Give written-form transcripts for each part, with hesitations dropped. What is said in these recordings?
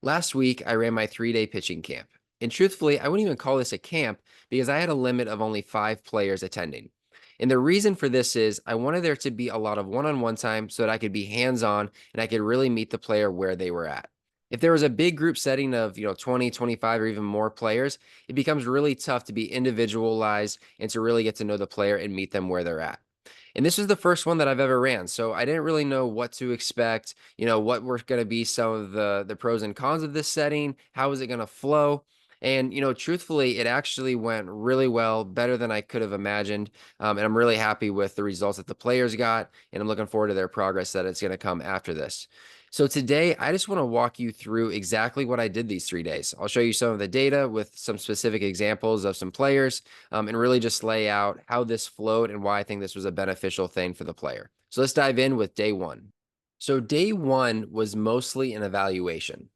Last week, I ran my 3-day pitching camp. And truthfully, I wouldn't even call this a camp because I had a limit of only 5 players attending. And the reason for this is I wanted there to be a lot of one on one time so that I could be hands on and I could really meet the player where they were at. If there was a big group setting of 20, 25, or even more players, it becomes really tough to be individualized and to really get to know the player and meet them where they're at. And this was the first one that I've ever ran. So I didn't really know what to expect, what were going to be some of the pros and cons of this setting, how is it going to flow? And truthfully, it actually went really well, better than I could have imagined. And I'm really happy with the results that the players got, and I'm looking forward to their progress that it's going to come after this. So today, I just want to walk you through exactly what I did these 3 days. I'll show you some of the data with some specific examples of some players, and really just lay out how this flowed and why I think this was a beneficial thing for the player. So let's dive in with day one. So day one was mostly an evaluation.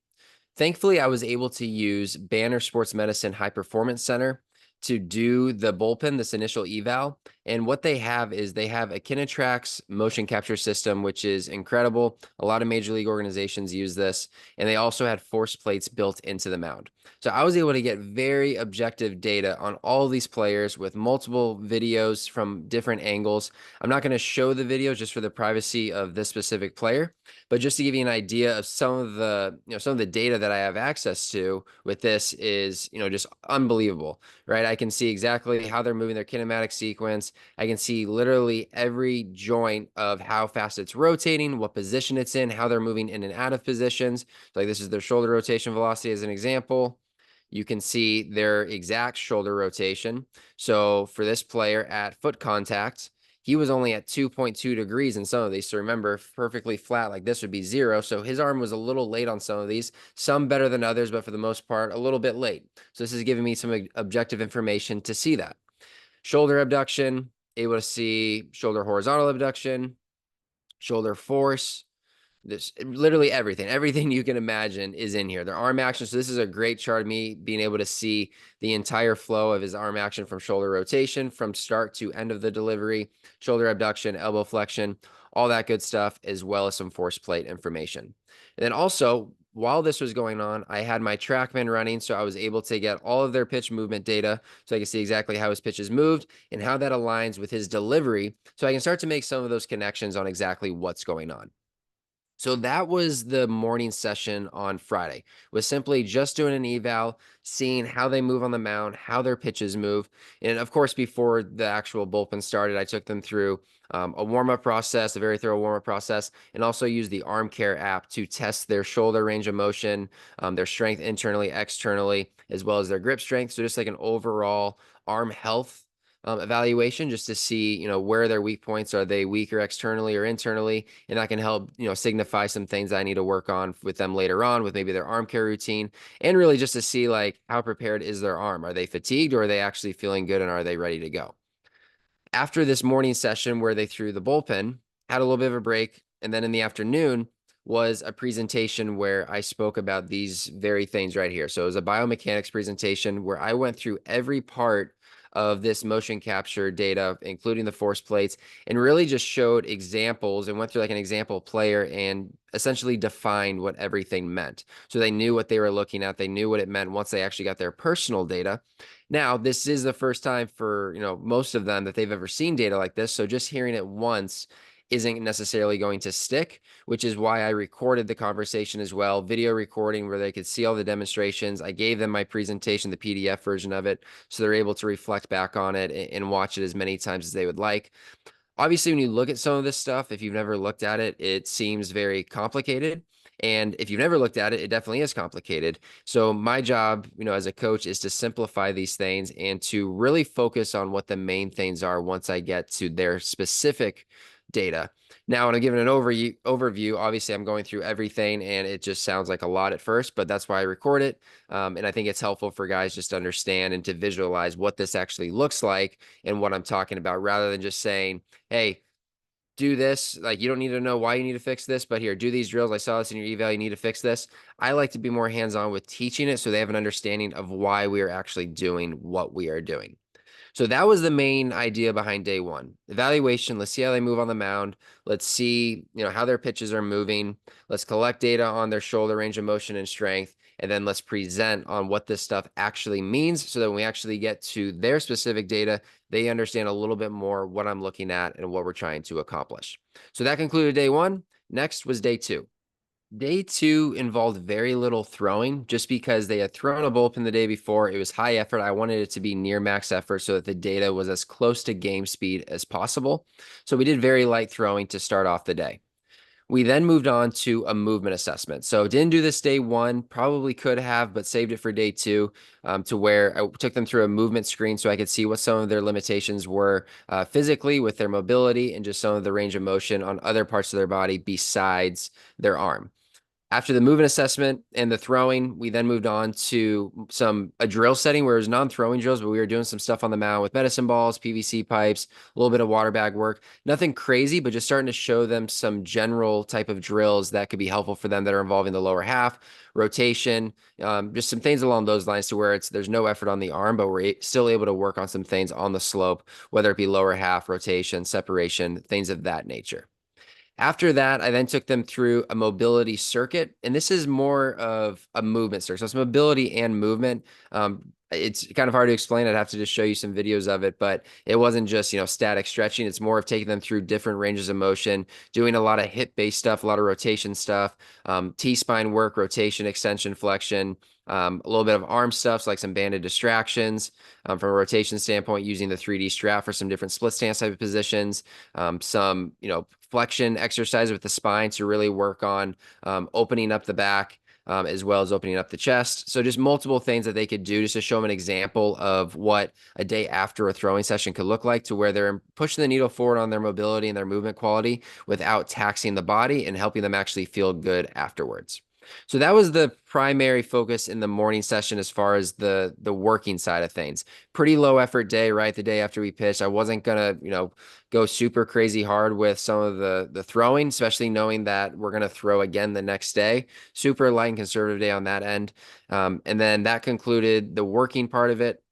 Thankfully, I was able to use Banner Sports Medicine High Performance Center to do the bullpen, this initial eval. And what they have is they have a Kinetrax motion capture system, which is incredible. A lot of major league organizations use this. And they also had force plates built into the mound. So I was able to get very objective data on all these players with multiple videos from different angles. I'm not going to show the videos just for the privacy of this specific player, but just to give you an idea of some of the data that I have access to with this is, just unbelievable, right? I can see exactly how they're moving their kinematic sequence. I can see literally every joint of how fast it's rotating, what position it's in, how they're moving in and out of positions. Like this is their shoulder rotation velocity as an example. You can see their exact shoulder rotation. So for this player at foot contact, he was only at 2.2 degrees in some of these. So remember, perfectly flat like this would be 0. So his arm was a little late on some of these, some better than others, but for the most part, a little bit late. So this is giving me some objective information to see that. Shoulder abduction, able to see shoulder horizontal abduction, shoulder force, this literally everything you can imagine is in here. Their arm action. So this is a great chart of me being able to see the entire flow of his arm action from shoulder rotation from start to end of the delivery, shoulder abduction, elbow flexion, all that good stuff, as well as some force plate information. And then also, while this was going on, I had my TrackMan running, so I was able to get all of their pitch movement data so I can see exactly how his pitches moved and how that aligns with his delivery, so I can start to make some of those connections on exactly what's going on. So that was the morning session on Friday, was simply just doing an eval, seeing how they move on the mound, how their pitches move. And of course, before the actual bullpen started, I took them through a warm-up process, a very thorough warm-up process, and also used the Arm Care app to test their shoulder range of motion, their strength internally, externally, as well as their grip strength. So just like an overall arm health evaluation, just to see, where their weak points are. They weaker externally or internally? And that can help, signify some things I need to work on with them later on with maybe their arm care routine, and really just to see like how prepared is their arm? Are they fatigued, or are they actually feeling good, and are they ready to go? After this morning session where they threw the bullpen, had a little bit of a break, and then in the afternoon was a presentation where I spoke about these very things right here. So it was a biomechanics presentation where I went through every part of this motion capture data, including the force plates, and really just showed examples and went through like an example player and essentially defined what everything meant. So they knew what they were looking at. They knew what it meant once they actually got their personal data. Now, this is the first time for, most of them that they've ever seen data like this. So just hearing it once isn't necessarily going to stick, which is why I recorded the conversation as well, video recording where they could see all the demonstrations. I gave them my presentation, the PDF version of it, so they're able to reflect back on it and watch it as many times as they would like. Obviously, when you look at some of this stuff, if you've never looked at it, it seems very complicated. And if you've never looked at it, it definitely is complicated. So my job, as a coach, is to simplify these things and to really focus on what the main things are once I get to their specific data. Now, when I'm giving an overview, obviously I'm going through everything and it just sounds like a lot at first, but that's why I record it. And I think it's helpful for guys just to understand and to visualize what this actually looks like and what I'm talking about, rather than just saying, hey, do this. Like, you don't need to know why you need to fix this, but here, do these drills. I saw this in your eval. You need to fix this. I like to be more hands-on with teaching it so they have an understanding of why we are actually doing what we are doing. So that was the main idea behind day one. Evaluation, let's see how they move on the mound. Let's see, how their pitches are moving. Let's collect data on their shoulder range of motion and strength. And then let's present on what this stuff actually means so that when we actually get to their specific data, they understand a little bit more what I'm looking at and what we're trying to accomplish. So that concluded day one. Next was day two. Day two involved very little throwing just because they had thrown a bullpen the day before. It was high effort. I wanted it to be near max effort so that the data was as close to game speed as possible. So we did very light throwing to start off the day. We then moved on to a movement assessment. So didn't do this day one, probably could have, but saved it for day two, to where I took them through a movement screen so I could see what some of their limitations were physically with their mobility and just some of the range of motion on other parts of their body besides their arm. After the movement assessment and the throwing, we then moved on to a drill setting where it was non-throwing drills, but we were doing some stuff on the mound with medicine balls, PVC pipes, a little bit of water bag work. Nothing crazy, but just starting to show them some general type of drills that could be helpful for them that are involving the lower half, rotation, just some things along those lines to where there's no effort on the arm, but we're still able to work on some things on the slope, whether it be lower half, rotation, separation, things of that nature. After that, I then took them through a mobility circuit, and this is more of a movement circuit. So it's mobility and movement. It's kind of hard to explain. I'd have to just show you some videos of it, but it wasn't just, static stretching. It's more of taking them through different ranges of motion, doing a lot of hip-based stuff, a lot of rotation stuff, T-spine work, rotation, extension, flexion, a little bit of arm stuff, so like some banded distractions, from a rotation standpoint, using the 3D strap for some different split stance type of positions, some, flexion exercise with the spine to really work on opening up the back, as well as opening up the chest. So just multiple things that they could do just to show them an example of what a day after a throwing session could look like, to where they're pushing the needle forward on their mobility and their movement quality without taxing the body and helping them actually feel good afterwards. So that was the primary focus in the morning session as far as the working side of things. Pretty low effort day, right? The day after we pitched, I wasn't gonna, go super crazy hard with some of the throwing, especially knowing that we're gonna throw again the next day. Super light and conservative day on that end. And then that concluded the working part of it.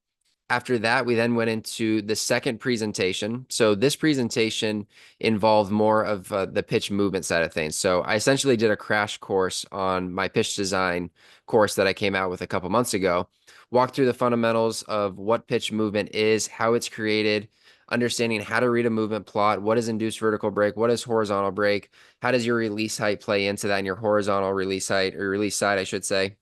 After that, we then went into the second presentation. So this presentation involved more of the pitch movement side of things. So I essentially did a crash course on my pitch design course that I came out with a couple months ago. Walked through the fundamentals of what pitch movement is, how it's created, understanding how to read a movement plot, what is induced vertical break, what is horizontal break, how does your release height play into that, and your horizontal release height, or release side, I should say.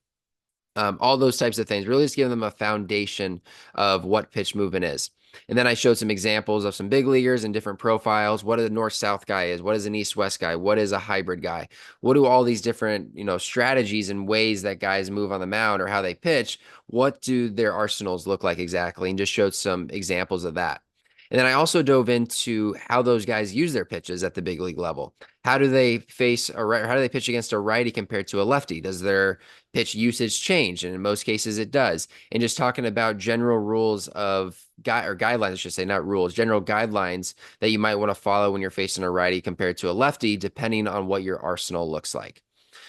All those types of things, really just giving them a foundation of what pitch movement is. And then I showed some examples of some big leaguers and different profiles. What a north-south guy is, what is an east-west guy, what is a hybrid guy, what do all these different, strategies and ways that guys move on the mound or how they pitch, what do their arsenals look like exactly, and just showed some examples of that. And then I also dove into how those guys use their pitches at the big league level. How do they face a right, or how do they pitch against a righty compared to a lefty? Does their pitch usage change? And in most cases it does. And just talking about general rules of guidelines, I should say, not rules, general guidelines that you might want to follow when you're facing a righty compared to a lefty, depending on what your arsenal looks like.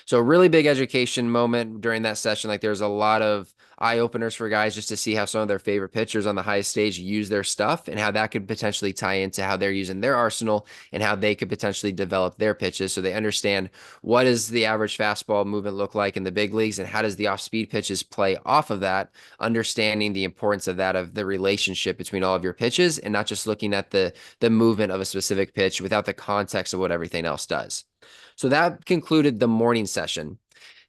So a really big education moment during that session. Like there's a lot of eye openers for guys just to see how some of their favorite pitchers on the highest stage use their stuff and how that could potentially tie into how they're using their arsenal and how they could potentially develop their pitches. So they understand what does the average fastball movement look like in the big leagues and how does the off-speed pitches play off of that, understanding the importance of that, of the relationship between all of your pitches and not just looking at the movement of a specific pitch without the context of what everything else does. So that concluded the morning session.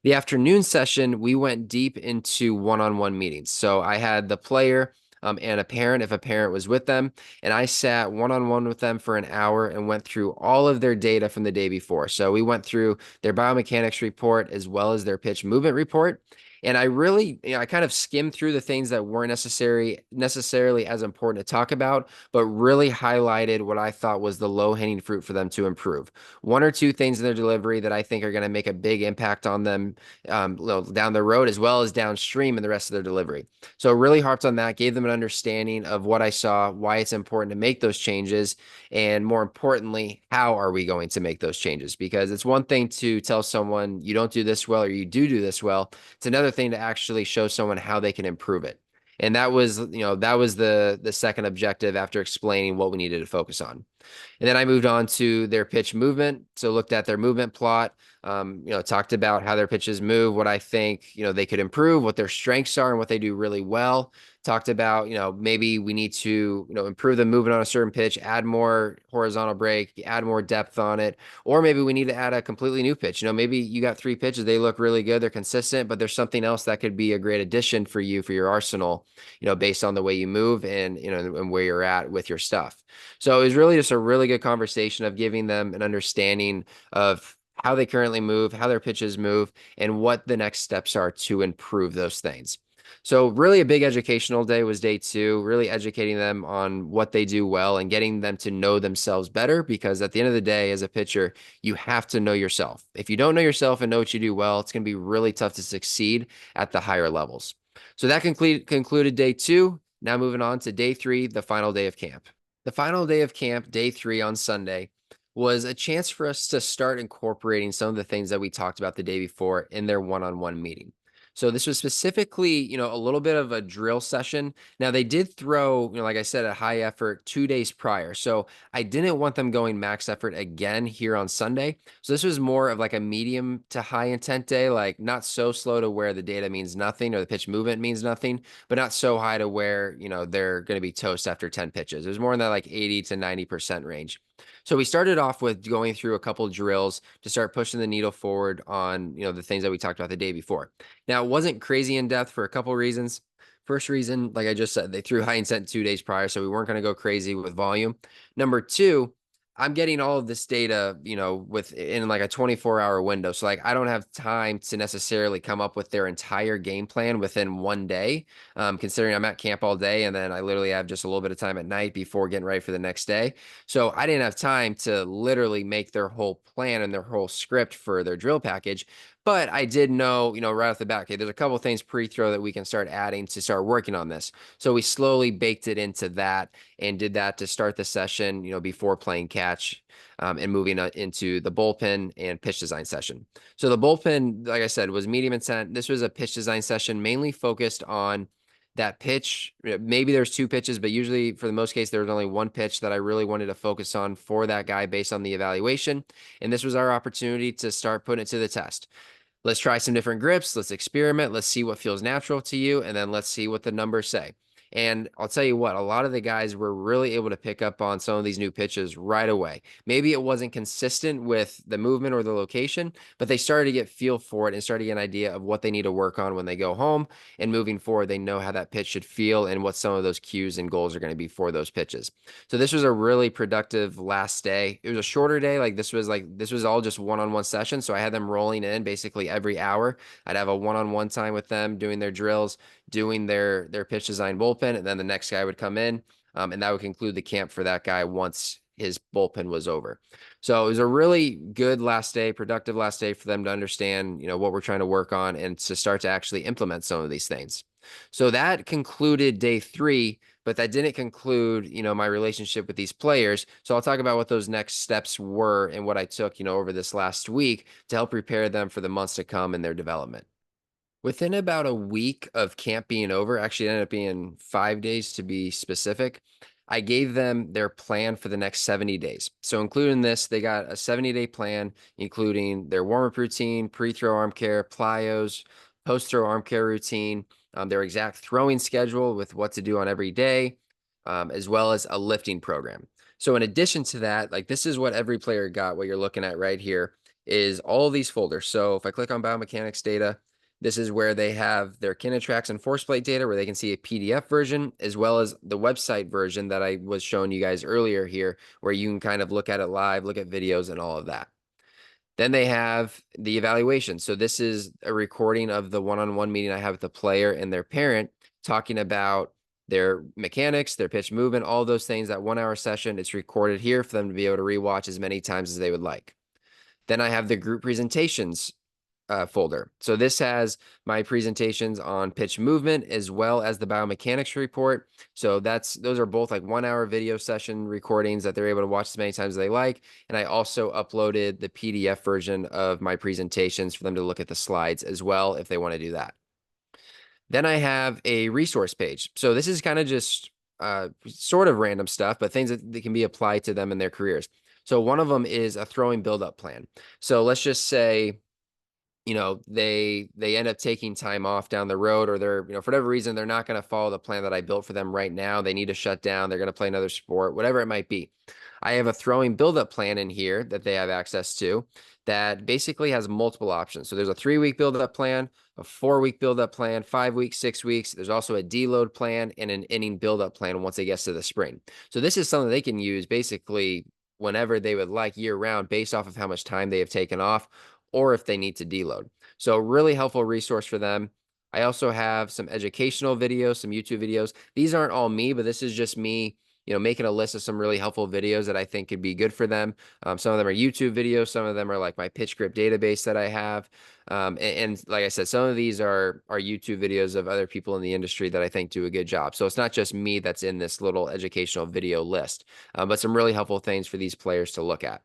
The afternoon session, we went deep into one-on-one meetings. So I had the player and a parent, if a parent was with them, and I sat one-on-one with them for an hour and went through all of their data from the day before. So we went through their biomechanics report as well as their pitch movement report. And I really, I kind of skimmed through the things that weren't necessarily as important to talk about, but really highlighted what I thought was the low-hanging fruit for them to improve. One or two things in their delivery that I think are going to make a big impact on them down the road as well as downstream in the rest of their delivery. So really harped on that, gave them an understanding of what I saw, why it's important to make those changes, and more importantly, how are we going to make those changes? Because it's one thing to tell someone you don't do this well or you do this well. It's another thing to actually show someone how they can improve it. And that was, that was the second objective after explaining what we needed to focus on. And then I moved on to their pitch movement. So looked at their movement plot, talked about how their pitches move, what I think, they could improve, what their strengths are and what they do really well. Talked about, maybe we need to, improve the movement on a certain pitch, add more horizontal break, add more depth on it, or maybe we need to add a completely new pitch. Maybe you got 3 pitches, they look really good, they're consistent, but there's something else that could be a great addition for you for your arsenal, based on the way you move and, and where you're at with your stuff. So it was really just a really good conversation of giving them an understanding of how they currently move, how their pitches move, and what the next steps are to improve those things. So really a big educational day was day 2, really educating them on what they do well and getting them to know themselves better, because at the end of the day, as a pitcher, you have to know yourself. If you don't know yourself and know what you do well, it's going to be really tough to succeed at the higher levels. So that concluded day 2. Now moving on to day 3, the final day of camp. The final day of camp, day 3 on Sunday, was a chance for us to start incorporating some of the things that we talked about the day before in their one-on-one meeting. So this was specifically, a little bit of a drill session. Now they did throw, like I said, a high effort 2 days prior. So I didn't want them going max effort again here on Sunday. So this was more of like a medium to high intent day, like not so slow to where the data means nothing or the pitch movement means nothing, but not so high to where, they're going to be toast after 10 pitches. It was more in that like 80 to 90% range. So we started off with going through a couple drills to start pushing the needle forward on, the things that we talked about the day before. Now, it wasn't crazy in depth for a couple reasons. First reason, like I just said, they threw high intent 2 days prior, so we weren't going to go crazy with volume. Number 2, I'm getting all of this data, within like a 24-hour window. So like I don't have time to necessarily come up with their entire game plan within one day, considering I'm at camp all day and then I literally have just a little bit of time at night before getting ready for the next day. So I didn't have time to literally make their whole plan and their whole script for their drill package. But I did know, right off the bat, okay, there's a couple of things pre-throw that we can start adding to start working on this. So we slowly baked it into that and did that to start the session, before playing catch, and moving into the bullpen and pitch design session. So the bullpen, like I said, was medium intent. This was a pitch design session mainly focused on that pitch. Maybe there's 2 pitches, but usually for the most case, there was only 1 pitch that I really wanted to focus on for that guy based on the evaluation. And this was our opportunity to start putting it to the test. Let's try some different grips. Let's experiment. Let's see what feels natural to you. And then let's see what the numbers say. And I'll tell you what, a lot of the guys were really able to pick up on some of these new pitches right away. Maybe it wasn't consistent with the movement or the location, but they started to get feel for it and started to get an idea of what they need to work on when they go home. And moving forward, they know how that pitch should feel and what some of those cues and goals are going to be for those pitches. So this was a really productive last day. It was a shorter day. This was all just one-on-one session. So I had them rolling in basically every hour. I'd have a one-on-one time with them doing their drills, doing their pitch design bullpen, and then the next guy would come in, and that would conclude the camp for that guy once his bullpen was over. So it was a really good last day, productive last day for them to understand, what we're trying to work on and to start to actually implement some of these things. So that concluded day 3, but that didn't conclude, my relationship with these players. So I'll talk about what those next steps were and what I took, over this last week to help prepare them for the months to come in their development. Within about a week of camp being over, actually it ended up being 5 days to be specific, I gave them their plan for the next 70 days. So including this, they got a 70-day plan, including their warm-up routine, pre-throw arm care, plyos, post-throw arm care routine, their exact throwing schedule with what to do on every day, as well as a lifting program. So in addition to that, like this is what every player got, what you're looking at right here is all of these folders. So if I click on biomechanics data, this is where they have their Kinetrax and force plate data where they can see a PDF version as well as the website version that I was showing you guys earlier here, where you can kind of look at it live, look at videos and all of that. Then they have the evaluation. So this is a recording of the one-on-one meeting I have with the player and their parent talking about their mechanics, their pitch movement, all those things. That 1-hour session, it's recorded here for them to be able to rewatch as many times as they would like. Then I have the group presentations folder. So this has my presentations on pitch movement as well as the biomechanics report. So those are both like 1-hour video session recordings that they're able to watch as many times as they like. And I also uploaded the PDF version of my presentations for them to look at the slides as well if they want to do that. Then I have a resource page. So this is kind of just sort of random stuff, but things that can be applied to them in their careers. So one of them is a throwing build-up plan. So let's just say, they end up taking time off down the road, or they're, for whatever reason, they're not going to follow the plan that I built for them right now. They need to shut down. They're going to play another sport, whatever it might be. I have a throwing build-up plan in here that they have access to that basically has multiple options. So there's a 3-week build-up plan, a 4-week build-up plan, 5 weeks, 6 weeks. There's also a deload plan and an inning build-up plan once it gets to the spring. So this is something they can use basically whenever they would like year round based off of how much time they have taken off or if they need to deload. So really helpful resource for them. I also have some educational videos, some YouTube videos. These aren't all me, but this is just me, making a list of some really helpful videos that I think could be good for them. Some of them are YouTube videos. Some of them are like my pitch script database that I have. And like I said, some of these are YouTube videos of other people in the industry that I think do a good job. So it's not just me that's in this little educational video list, but some really helpful things for these players to look at.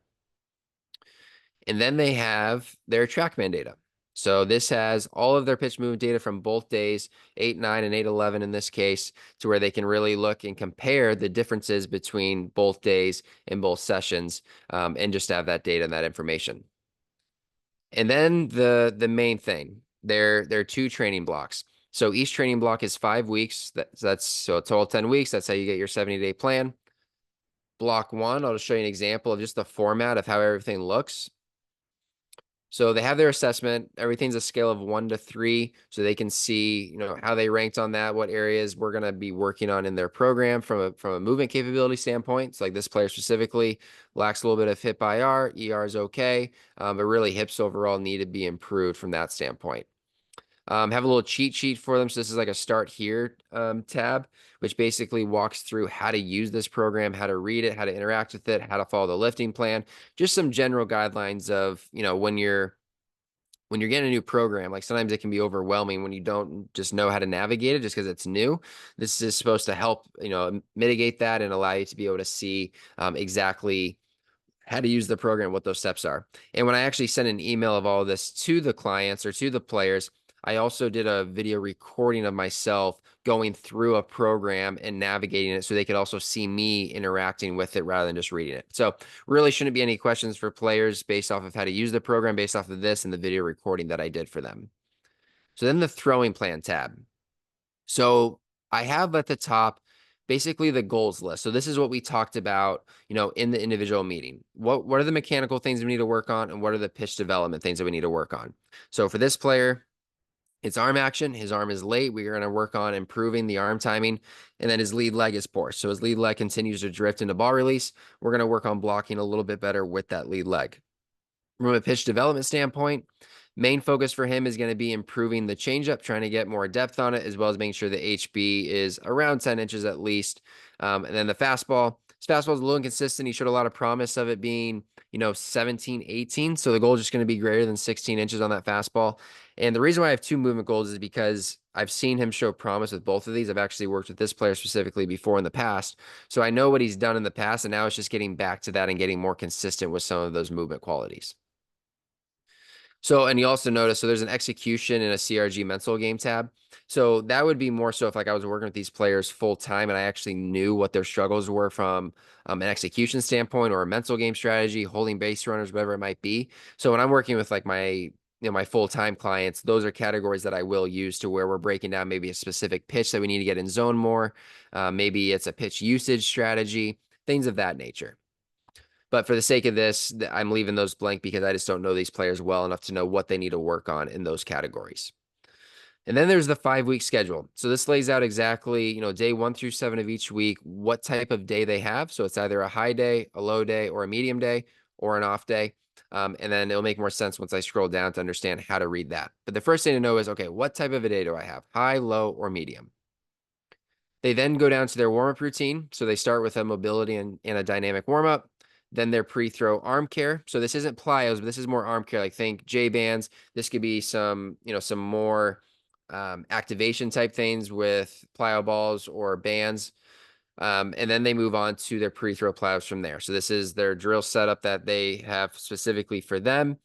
And then they have their TrackMan data. So this has all of their pitch movement data from both days, 8-9 and 8-11 in this case, to where they can really look and compare the differences between both days and both sessions, and just have that data and that information. And then the main thing, their 2 training blocks. So each training block is 5 weeks. So a total 10 weeks. That's how you get your 70-day plan. Block 1, I'll just show you an example of just the format of how everything looks. So they have their assessment. Everything's a scale of 1 to 3, so they can see, how they ranked on that, what areas we're going to be working on in their program from a movement capability standpoint. It's like this player specifically lacks a little bit of hip IR. ER is okay, but really hips overall need to be improved from that standpoint. Have a little cheat sheet for them. So this is like a start here tab, which basically walks through how to use this program, how to read it, how to interact with it, how to follow the lifting plan, just some general guidelines of, when you're getting a new program, like sometimes it can be overwhelming when you don't just know how to navigate it just because it's new. This is supposed to help, mitigate that and allow you to be able to see exactly how to use the program, what those steps are. And when I actually sent an email of all of this to the clients or to the players, I also did a video recording of myself going through a program and navigating it so they could also see me interacting with it rather than just reading it. So really shouldn't be any questions for players based off of how to use the program based off of this and the video recording that I did for them. So then the throwing plan tab. So I have at the top basically the goals list. So this is what we talked about, in the individual meeting. What are the mechanical things we need to work on, and what are the pitch development things that we need to work on? So for this player, it's arm action. His arm is late. We're going to work on improving the arm timing. And then his lead leg is poor. So his lead leg continues to drift into ball release. We're going to work on blocking a little bit better with that lead leg. From a pitch development standpoint, main focus for him is going to be improving the changeup, trying to get more depth on it, as well as making sure the HB is around 10 inches at least. And then the fastball. His fastball is a little inconsistent. He showed a lot of promise of it being, 17, 18. So the goal is just going to be greater than 16 inches on that fastball. And the reason why I have 2 movement goals is because I've seen him show promise with both of these. I've actually worked with this player specifically before in the past. So I know what he's done in the past, and now it's just getting back to that and getting more consistent with some of those movement qualities. So, and you also notice, so there's an execution and a CRG mental game tab. So that would be more so if like I was working with these players full time and I actually knew what their struggles were from an execution standpoint or a mental game strategy, holding base runners, whatever it might be. So when I'm working with like my, my full-time clients, those are categories that I will use to where we're breaking down maybe a specific pitch that we need to get in zone more. Maybe it's a pitch usage strategy, things of that nature. But for the sake of this, I'm leaving those blank because I just don't know these players well enough to know what they need to work on in those categories. And then there's the 5-week schedule. So this lays out exactly, day 1 through 7 of each week, what type of day they have. So it's either a high day, a low day, or a medium day, or an off day. And then it'll make more sense once I scroll down to understand how to read that. But the first thing to know is, okay, what type of a day do I have? High, low, or medium? They then go down to their warm-up routine. So they start with a mobility and a dynamic warm-up. Then their pre-throw arm care. So this isn't plyos, but this is more arm care. Like think J bands. This could be some, some more activation type things with plyo balls or bands. And then they move on to their pre-throw plyos from there. So this is their drill setup that they have specifically for them,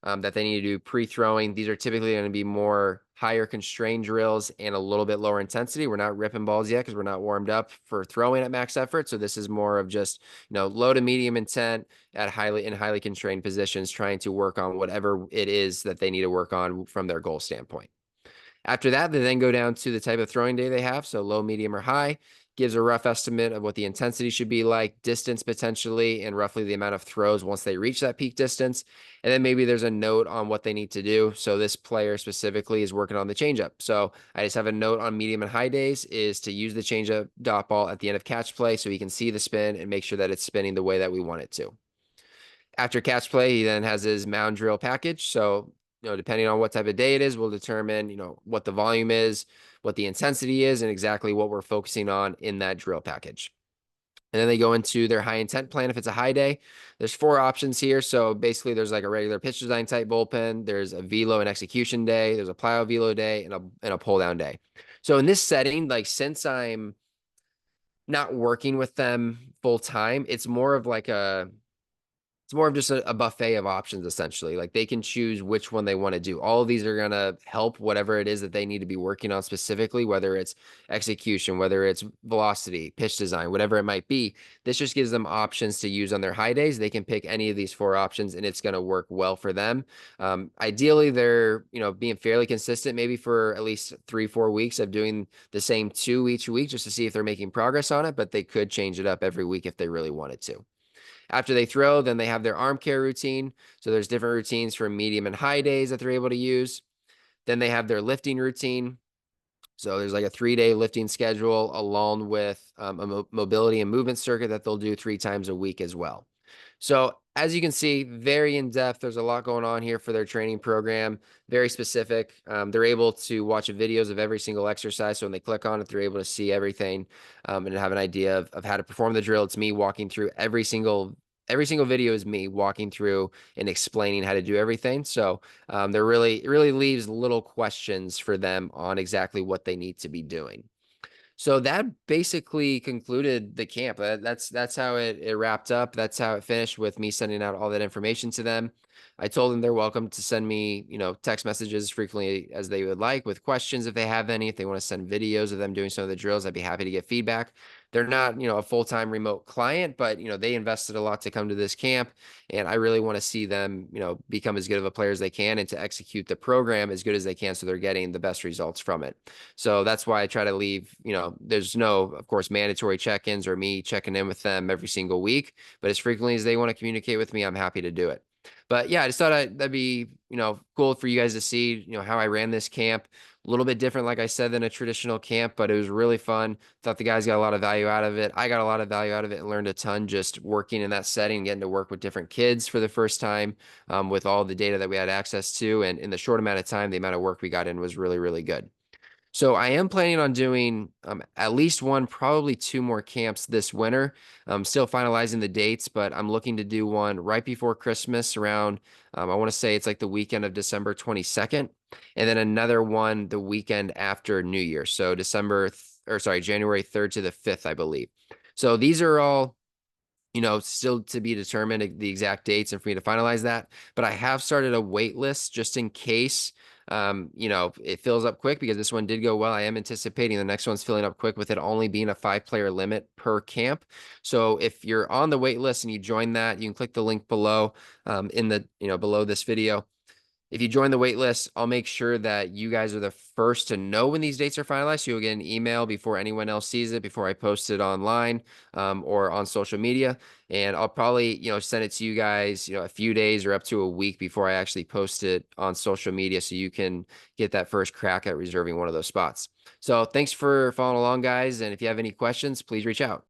that they need to do pre-throwing. These are typically going to be more higher constrained drills and a little bit lower intensity. We're not ripping balls yet because we're not warmed up for throwing at max effort. So this is more of just, low to medium intent at highly constrained positions, trying to work on whatever it is that they need to work on from their goal standpoint. After that, they then go down to the type of throwing day they have. So low, medium, or high gives a rough estimate of what the intensity should be like, distance potentially, and roughly the amount of throws once they reach that peak distance. And then maybe there's a note on what they need to do. So this player specifically is working on the changeup. So I just have a note on medium and high days is to use the changeup dot ball at the end of catch play so he can see the spin and make sure that it's spinning the way that we want it to. After catch play, he then has his mound drill package. So, depending on what type of day it is, we'll determine, what the volume is, what the intensity is, and exactly what we're focusing on in that drill package. And then they go into their high intent plan. If it's a high day, there's 4 options here. So basically there's like a regular pitch design type bullpen. There's a velo and execution day. There's a plyo velo day and a pull down day. So in this setting, like since I'm not working with them full time, it's more of just a buffet of options, essentially. Like they can choose which one they want to do. All of these are going to help whatever it is that they need to be working on specifically, whether it's execution, whether it's velocity, pitch design, whatever it might be. This just gives them options to use on their high days. They can pick any of these 4 options and it's going to work well for them. Ideally, they're, being fairly consistent, maybe for at least 3-4 weeks of doing the same 2 each week just to see if they're making progress on it, but they could change it up every week if they really wanted to. After they throw, then they have their arm care routine. So there's different routines for medium and high days that they're able to use. Then they have their lifting routine. So there's like a 3-day lifting schedule along with a mobility and movement circuit that they'll do 3 times a week as well. So as you can see, very in-depth. There's a lot going on here for their training program, very specific. They're able to watch videos of every single exercise. So when they click on it, they're able to see everything and have an idea of how to perform the drill. It's me walking through every single video is me walking through and explaining how to do everything. So there it really leaves little questions for them on exactly what they need to be doing. So that basically concluded the camp. That's how it wrapped up. That's how it finished with me sending out all that information to them. I told them they're welcome to send me, text messages frequently as they would like with questions if they have any. If they want to send videos of them doing some of the drills, I'd be happy to get feedback. They're not, a full-time remote client, but, they invested a lot to come to this camp. And I really want to see them, become as good of a player as they can and to execute the program as good as they can so they're getting the best results from it. So that's why I try to leave, there's no, of course, mandatory check-ins or me checking in with them every single week, but as frequently as they want to communicate with me, I'm happy to do it. But yeah, I just thought that'd be, cool for you guys to see, how I ran this camp. A little bit different, like I said, than a traditional camp, but it was really fun. Thought the guys got a lot of value out of it. I got a lot of value out of it and learned a ton just working in that setting, getting to work with different kids for the first time with all the data that we had access to. And in the short amount of time, the amount of work we got in was really, really good. So I am planning on doing at least 1, probably 2 more camps this winter. I'm still finalizing the dates, but I'm looking to do one right before Christmas around, I want to say it's like the weekend of December 22nd, and then another one the weekend after New Year. So January 3rd to the 5th, I believe. So these are all, still to be determined the exact dates and for me to finalize that. But I have started a wait list just in case it fills up quick because this one did go well. I am anticipating the next one's filling up quick with it only being a 5-player limit per camp. So if you're on the wait list and you join that, you can click the link below below this video. If you join the wait list, I'll make sure that you guys are the first to know when these dates are finalized. So you'll get an email before anyone else sees it, before I post it online or on social media. And I'll probably, send it to you guys, a few days or up to a week before I actually post it on social media so you can get that first crack at reserving one of those spots. So thanks for following along, guys. And if you have any questions, please reach out.